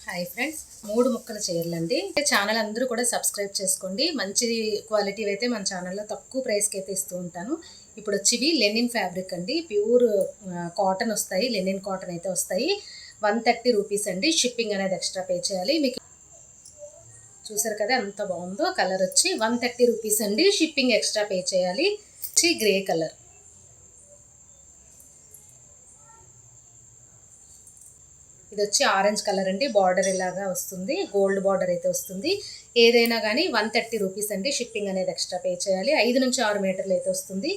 Hi friends, 3 ముక్కల చీరలండి. Channel అందరూ కూడా సబ్స్క్రైబ్ చేసుకోండి. మంచి క్వాలిటీ అయితే మన ఛానల్లో తక్కువ ప్రైస్కి అయితే ఇస్తూ ఉంటాను. ఇప్పుడు వచ్చేవి లెనిన్ ఫ్యాబ్రిక్ అండి. ప్యూర్ కాటన్ వస్తాయి, లెనిన్ కాటన్ అయితే వస్తాయి. 130 రూపీస్ అండి. షిప్పింగ్ అనేది ఎక్స్ట్రా పే చేయాలి. మీకు చూసారు కదా ఎంత బాగుందో. కలర్ వచ్చి 130 రూపీస్ అండి. షిప్పింగ్ ఎక్స్ట్రా పే చేయాలి. వచ్చి గ్రే కలర్. ఇది వచ్చి ఆరెంజ్ కలర్ అండి. బార్డర్ ఇలాగా వస్తుంది, గోల్డ్ బార్డర్ అయితే వస్తుంది. ఏదైనా కానీ 130 రూపీస్ అండి. షిప్పింగ్ అనేది ఎక్స్ట్రా పే చేయాలి. 5 నుంచి 6 మీటర్లు అయితే వస్తుంది.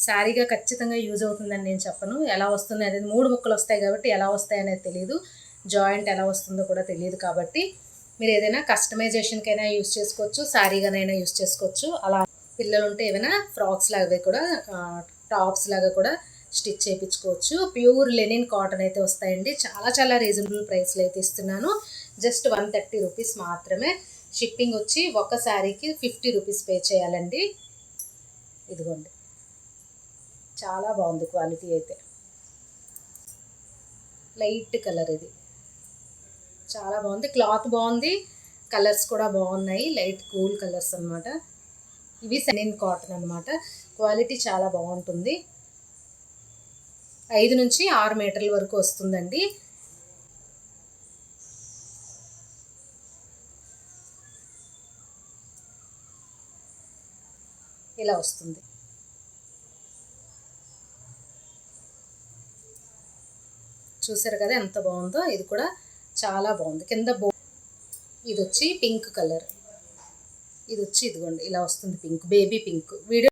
శారీగా ఖచ్చితంగా యూజ్ అవుతుందని నేను చెప్పను. ఎలా వస్తుంది అనేది 3 ముక్కలు వస్తాయి కాబట్టి ఎలా వస్తాయి అనేది తెలియదు. జాయింట్ ఎలా వస్తుందో కూడా తెలియదు. కాబట్టి మీరు ఏదైనా కస్టమైజేషన్కైనా యూజ్ చేసుకోవచ్చు, శారీగానైనా యూజ్ చేసుకోవచ్చు. అలా పిల్లలు ఉంటే ఏమైనా ఫ్రాక్స్ లాగా కూడా, టాప్స్ లాగా కూడా స్టిచ్ చేయించుకోవచ్చు. ప్యూర్ లెనిన్ కాటన్ అయితే వస్తాయండి. చాలా చాలా రీజనబుల్ ప్రైస్లో అయితే ఇస్తున్నాను. జస్ట్ 130 రూపీస్ మాత్రమే. షిప్పింగ్ వచ్చి ఒక శారీకి 50 రూపీస్ పే చేయాలండి. ఇదిగోండి, చాలా బాగుంది క్వాలిటీ అయితే. లైట్ కలర్ ఇది, చాలా బాగుంది. క్లాత్ బాగుంది, కలర్స్ కూడా బాగున్నాయి. లైట్ కూల్ కలర్స్ అనమాట. ఇవి లెనిన్ కాటన్ అనమాట. క్వాలిటీ చాలా బాగుంటుంది. 5 నుంచి 6 మీటర్ల వరకు వస్తుందండి. ఇలా వస్తుంది. చూసారు కదా ఎంత బాగుందో. ఇది కూడా చాలా బాగుంది. కింద ఇది వచ్చి పింక్ కలర్. ఇది వచ్చి ఇదిగోండి ఇలా వస్తుంది, పింక్, బేబీ పింక్. వీడియో